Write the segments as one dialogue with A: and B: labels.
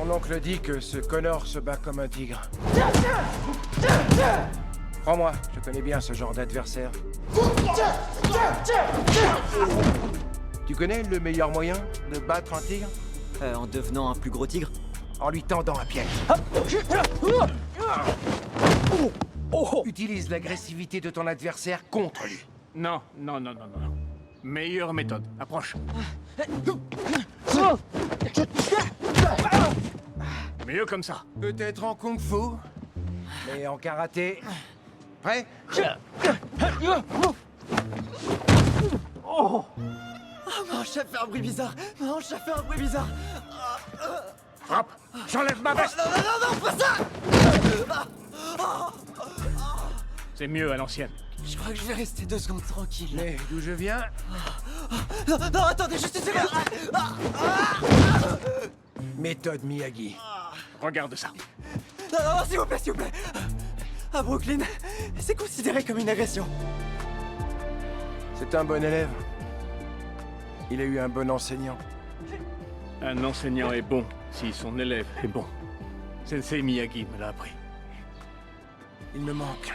A: Son oncle dit que ce Connor se bat comme un tigre. Crois-moi, je connais bien ce genre d'adversaire. Tu connais le meilleur moyen de battre un tigre?
B: En devenant un plus gros tigre?
A: En lui tendant un piège. Utilise l'agressivité de ton adversaire contre lui.
C: Non. Meilleure méthode. Approche. Mieux comme ça.
A: Peut-être en kung-fu, mais en karaté. Prêt?
B: Oh, ma hanche a fait un bruit bizarre. Ma hanche a fait un bruit bizarre.
C: Frappe. J'enlève ma veste.
B: Non, pas ça.
C: C'est mieux à l'ancienne.
B: Je crois que je vais rester 2 secondes tranquille.
A: Mais d'où je viens?
B: Non, attendez, juste une seconde.
A: Méthode Miyagi.
C: Regarde ça.
B: Non, s'il vous plaît. À Brooklyn, c'est considéré comme une agression.
A: C'est un bon élève. Il a eu un bon enseignant.
C: Un enseignant est bon si son élève est bon. Sensei Miyagi me l'a appris.
A: Il me manque.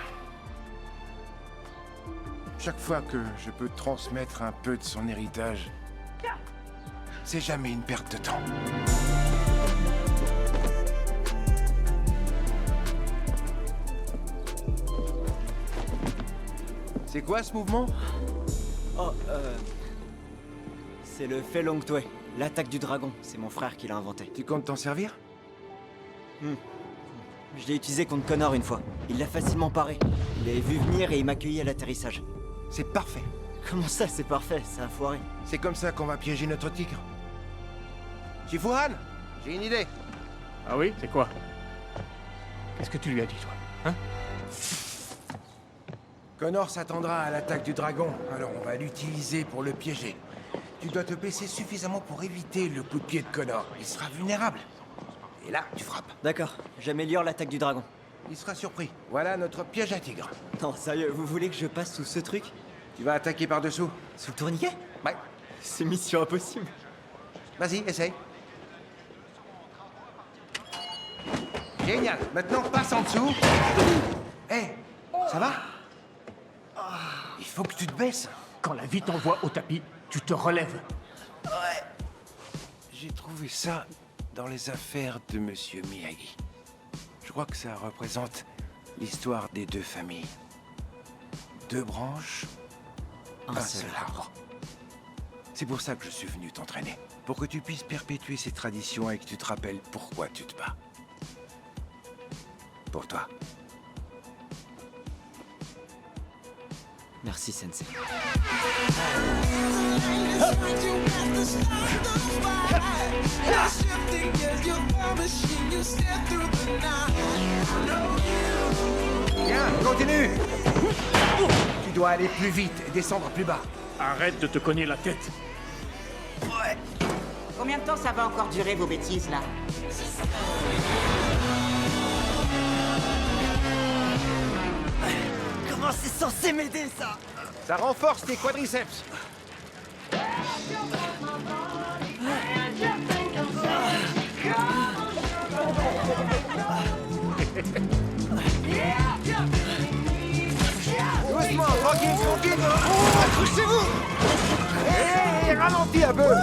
A: Chaque fois que je peux transmettre un peu de son héritage, c'est jamais une perte de temps. C'est quoi ce mouvement?
B: C'est le Felong Tue, l'attaque du dragon. C'est mon frère qui l'a inventé.
A: Tu comptes t'en servir?
B: Je l'ai utilisé contre Connor une fois. Il l'a facilement paré. Il l'avait vu venir et il m'a accueilli à l'atterrissage.
A: C'est parfait.
B: Comment ça, c'est parfait? Ça a foiré.
A: C'est comme ça qu'on va piéger notre tigre. Shifuhan, j'ai une idée.
C: Ah oui? C'est quoi? Qu'est-ce que tu lui as dit, toi? Hein?
A: Connor s'attendra à l'attaque du dragon, alors on va l'utiliser pour le piéger. Tu dois te baisser suffisamment pour éviter le coup de pied de Connor. Il sera vulnérable. Et là, tu frappes.
B: D'accord, j'améliore l'attaque du dragon.
A: Il sera surpris. Voilà notre piège à tigre.
B: Non, sérieux, vous voulez que je passe sous ce truc?
A: Tu vas attaquer par-dessous.
B: Sous le tourniquet?
A: Ouais.
B: C'est mission impossible.
A: Vas-y, essaye. Génial. Maintenant, passe en dessous. Hé, ça va? Il faut que tu te baisses.
C: Quand la vie t'envoie au tapis, tu te relèves.
A: J'ai trouvé ça dans les affaires de Monsieur Miyagi. Je crois que ça représente l'histoire des 2 familles. 2 branches, un seul arbre. C'est pour ça que je suis venu t'entraîner. Pour que tu puisses perpétuer ces traditions et que tu te rappelles pourquoi tu te bats. Pour toi.
B: Merci, Sensei.
A: Bien, continue. Tu dois aller plus vite et descendre plus bas.
C: Arrête de te cogner la tête.
D: Combien de temps ça va encore durer, vos bêtises, là?
B: Comment c'est censé m'aider, ça?
A: Ça renforce tes quadriceps. Doucement, tranquille. Accrochez-vous. Hé, ralentis un peu.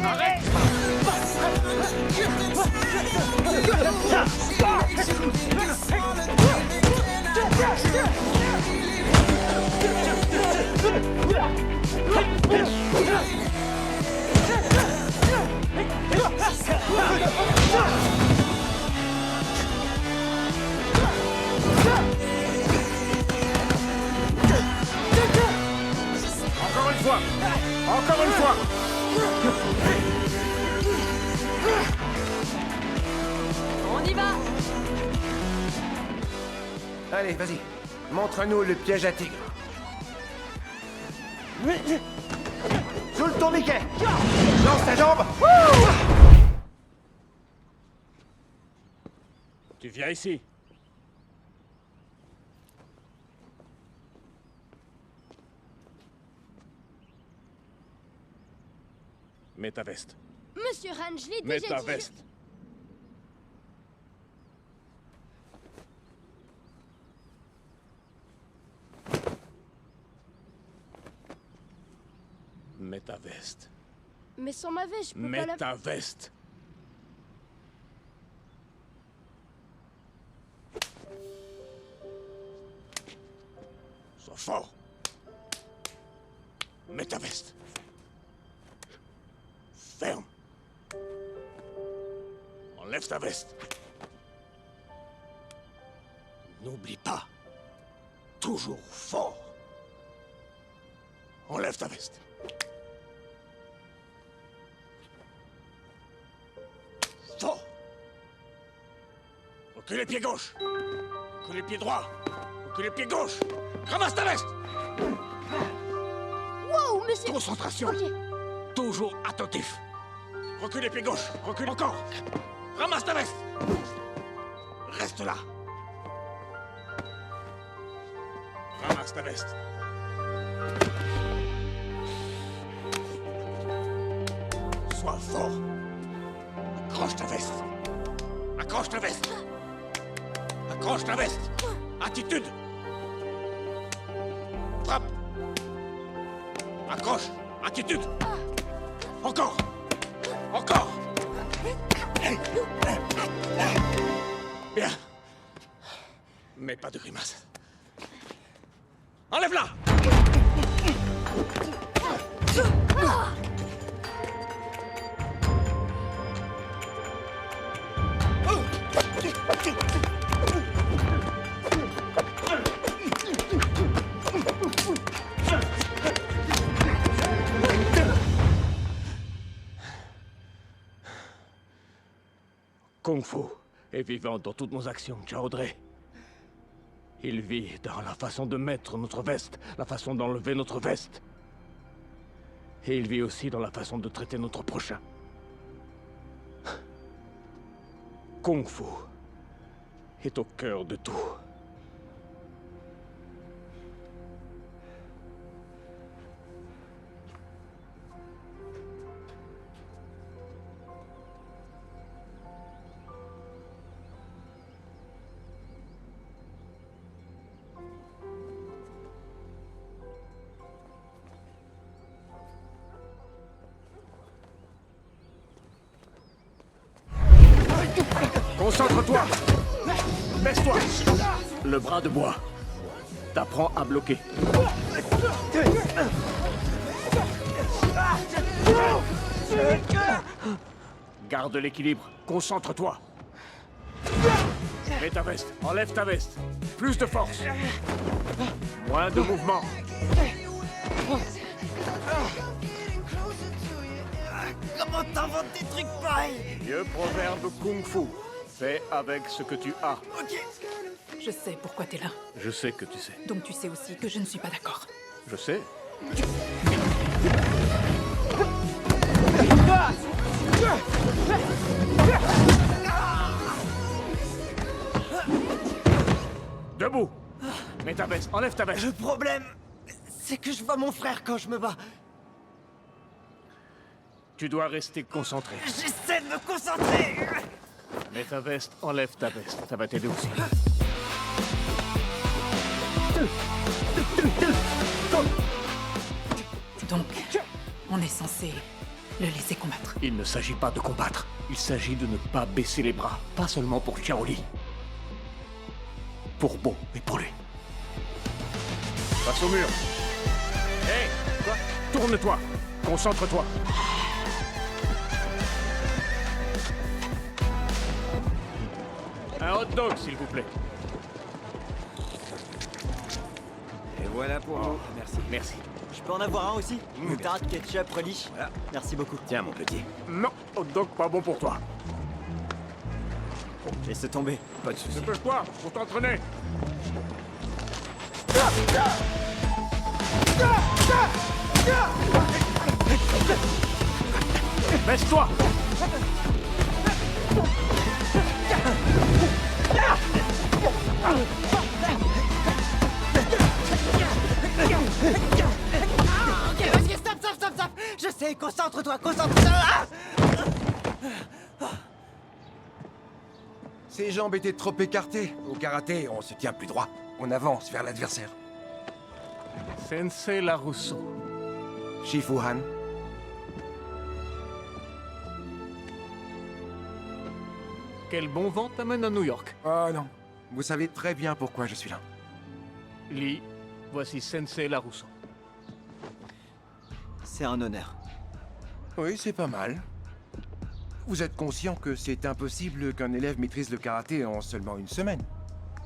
C: Arrête! Encore une fois!
E: On y va!
A: Allez, vas-y. Montre-nous le piège à tigre. Sous le tourniquet. Lance ta jambe.
C: Tu viens ici. Mets ta veste.
E: Monsieur Han, je l'ai
C: Mets
E: déjà
C: ta
E: dit.
C: veste. Mets ta veste.
E: Mais sans ma veste, je peux pas
C: Mets
E: la...
C: ta veste. Sois fort. Mets ta veste. Ferme. Enlève ta veste. N'oublie pas. Toujours fort. Enlève ta veste. Fort. Recule les pieds gauche. Recule les pieds droits. Recule les pieds gauche. Ramasse ta veste.
E: Wow, mais c'est...
C: Concentration.
E: Ok.
C: Toujours attentif. Recule les pieds gauche. Recule encore. Ramasse ta veste. Reste là. Ramasse ta veste. Sois fort. Accroche ta veste. Accroche ta veste. Accroche ta veste. Attitude. Frappe. Accroche. Attitude. Encore. Encore. Bien. Mais pas de grimace. Enlève-la. Kung Fu est vivant dans toutes nos actions, Chao Dre. Il vit dans la façon de mettre notre veste, la façon d'enlever notre veste. Et il vit aussi dans la façon de traiter notre prochain. Kung Fu est au cœur de tout. Concentre-toi! Baisse-toi! Le bras de bois. T'apprends à bloquer. Garde l'équilibre. Concentre-toi. Mets ta veste. Enlève ta veste. Plus de force. Moins de mouvement.
B: Comment t'inventes des trucs pareils?
C: Vieux proverbe Kung Fu. Fais avec ce que tu as.
B: Ok.
F: Je sais pourquoi t'es là.
C: Je sais que tu sais.
F: Donc tu sais aussi que je ne suis pas d'accord.
C: Je sais. Debout. Mets ta veste. Enlève ta veste.
B: Le problème, c'est que je vois mon frère quand je me bats.
C: Tu dois rester concentré.
B: J'essaie de me concentrer.
C: Mets ta veste. Enlève ta veste. Ça va t'aider aussi.
F: Donc, on est censé le laisser combattre.
C: Il ne s'agit pas de combattre. Il s'agit de ne pas baisser les bras. Pas seulement pour Shaoli. Pour Bo et pour lui. Passe au mur. Hé, quoi? Tourne-toi. Concentre-toi. Un hot dog, s'il vous plaît.
A: Et voilà pour vous. Merci.
C: Merci.
B: Je peux en avoir un aussi? Moutarde, ketchup, relish.
A: Voilà.
B: Merci beaucoup.
A: Tiens, mon petit.
C: Non, hot dog pas bon pour toi.
B: Laisse tomber.
A: Pas de soucis.
C: Dépêche-toi, pour t'entraîner. Baisse-toi.
B: Ok, stop. Je sais, concentre-toi. Ah.
A: Ses jambes étaient trop écartées. Au karaté, on se tient plus droit. On avance vers l'adversaire.
C: Sensei Larusso.
A: Shifu Han,
C: Quel bon vent t'amène à New York.
A: Oh non, vous savez très bien pourquoi je suis là.
C: Lee, voici Sensei Larusso.
B: C'est un honneur.
A: Oui, c'est pas mal. Vous êtes conscient que c'est impossible qu'un élève maîtrise le karaté en seulement une semaine?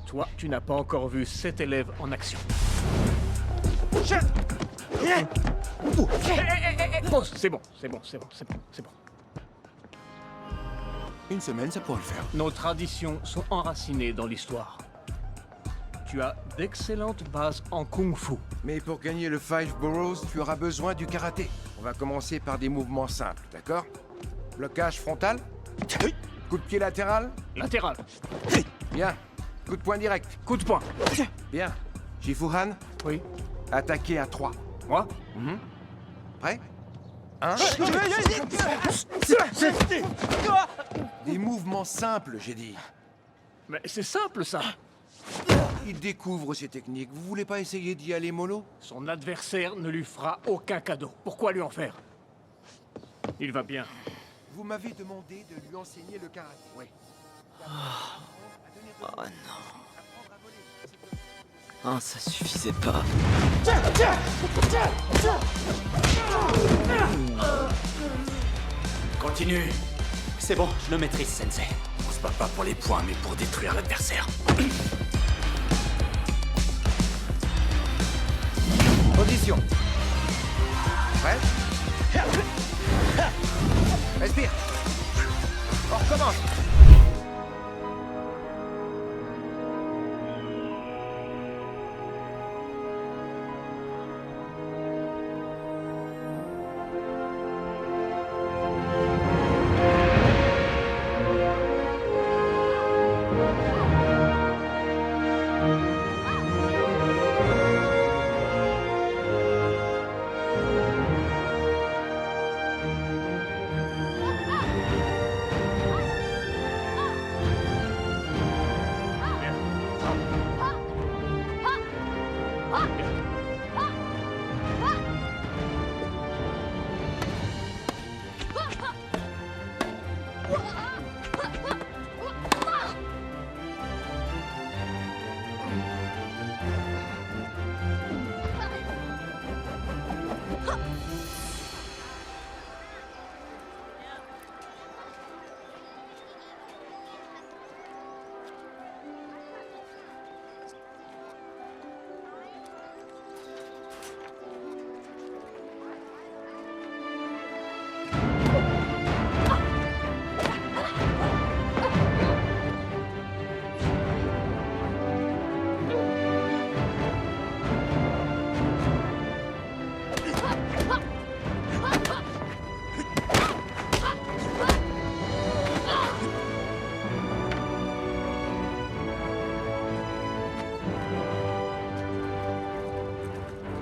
C: Toi, tu n'as pas encore vu cet élève en action. Oh, c'est bon.
A: Une semaine, ça pourrait le faire.
C: Nos traditions sont enracinées dans l'histoire. Tu as d'excellentes bases en kung-fu.
A: Mais pour gagner le Five Boroughs, tu auras besoin du karaté. On va commencer par des mouvements simples, d'accord? Blocage frontal. Coup de pied latéral.
C: Latéral.
A: Bien. Coup de poing direct.
C: Coup de poing.
A: Bien. Shifuhan,
C: Oui.
A: attaquer à 3.
C: Moi?
A: Prêt? 1. Des mouvements simples, j'ai dit.
C: Mais c'est simple, ça.
A: Il découvre ces techniques. Vous voulez pas essayer d'y aller mollo?
C: Son adversaire ne lui fera aucun cadeau. Pourquoi lui en faire? Il va bien.
A: Vous m'avez demandé de lui enseigner le karaté. Oui.
B: Oh non. Ah, ça suffisait pas.
G: Continue.
B: C'est bon, je le maîtrise, Sensei.
G: On se bat pas pour les points, mais pour détruire l'adversaire.
A: Position. Prêt? Respire. On recommence.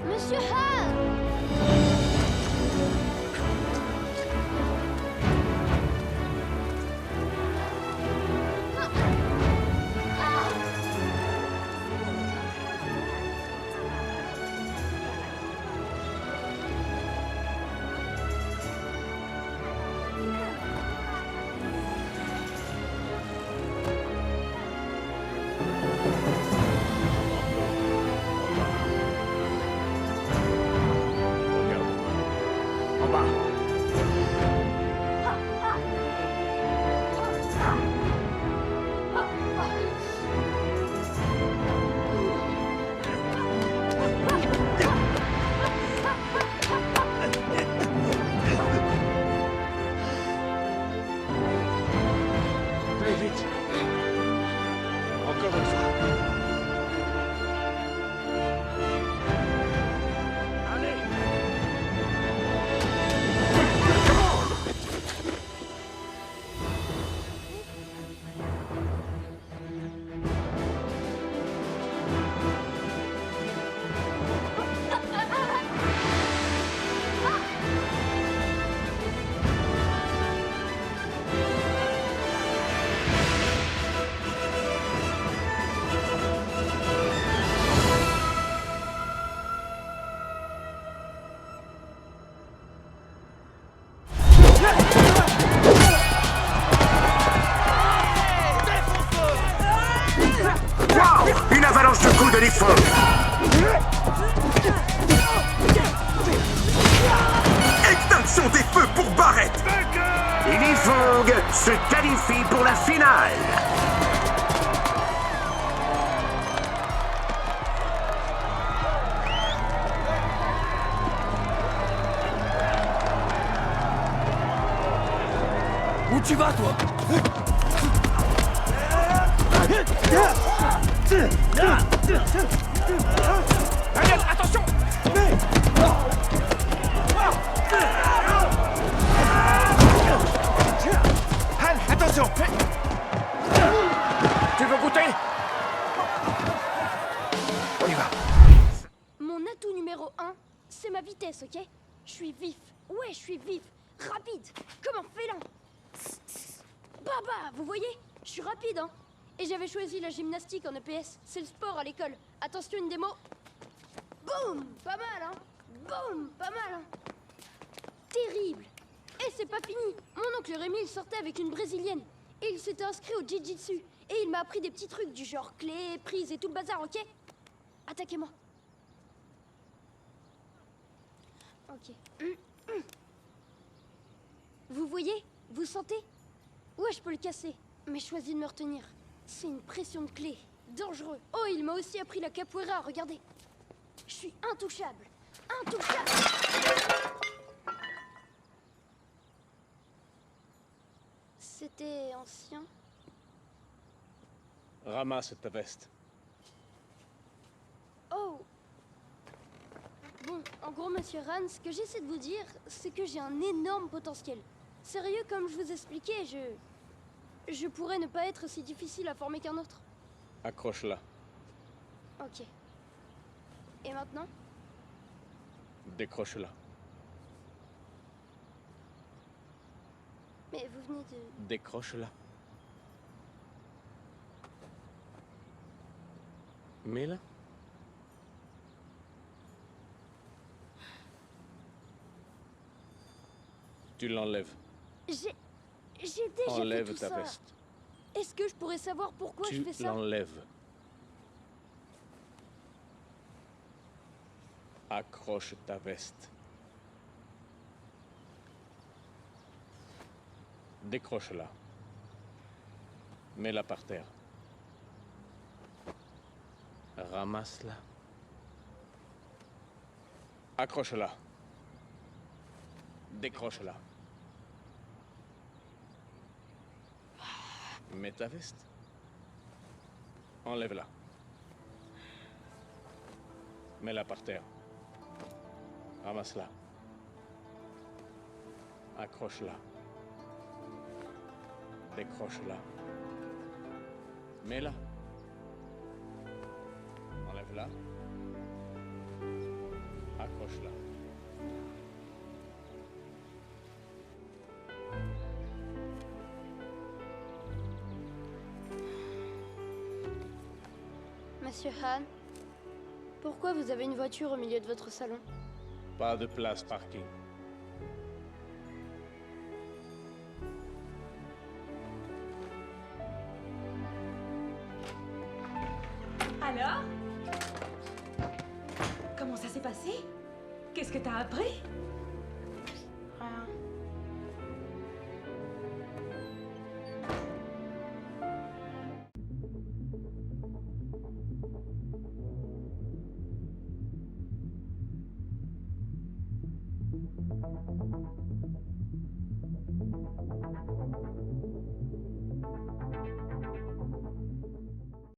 E: Monsieur Han!
C: En bas. Plus vite. Encore une fois. Allez.
G: de Lee Fong. Extinction des feux pour Barrett. Et Lee Fong se qualifie pour la finale.
B: Où tu vas, toi?
A: Attention! Han, attention! Tu veux goûter? On y va.
E: Mon atout numéro 1, c'est ma vitesse, ok? Je suis vif. Ouais, je suis vif. Rapide. Comme un félin. Baba, vous voyez? Je suis rapide, hein? Et j'avais choisi la gymnastique en EPS. C'est le sport à l'école. Attention, une démo. Boum! Pas mal, hein? Boum! Pas mal, hein? Terrible. Et c'est pas fini. Mon oncle Rémi, il sortait avec une brésilienne. Et il s'était inscrit au jiu-jitsu. Et il m'a appris des petits trucs du genre clé, prise et tout le bazar, ok? Attaquez-moi. Ok. Vous voyez? Vous sentez? Ouais, je peux le casser. Mais choisis de me retenir. C'est une pression de clé. Dangereux. Oh, il m'a aussi appris la capoeira, regardez. Je suis intouchable. Intouchable. C'était ancien.
C: Ramasse ta veste.
E: Oh. Bon, en gros, monsieur Ran, ce que j'essaie de vous dire, c'est que j'ai un énorme potentiel. Sérieux, comme je vous expliquais, je pourrais ne pas être aussi difficile à former qu'un autre.
C: Accroche-la.
E: Ok. Et maintenant?
C: Décroche-la.
E: Mais vous venez de...
C: Décroche-la. Mets-la. Tu l'enlèves.
E: J'ai déjà
C: Enlève
E: fait tout
C: ta
E: ça.
C: veste.
E: Est-ce que je pourrais savoir pourquoi je fais
C: Tu
E: ça?
C: l'enlèves. Accroche ta veste. Décroche-la. Mets-la par terre. Ramasse-la. Accroche-la. Décroche-la. Mets ta veste. Enlève-la. Mets-la par terre. Ramasse-la. Accroche-la. Décroche-la. Mets-la. Enlève-la. Accroche-la.
E: Monsieur Han, pourquoi vous avez une voiture au milieu de votre salon?
C: Pas de place parking.
F: Alors? Comment ça s'est passé? Qu'est-ce que t'as appris?
E: Rien.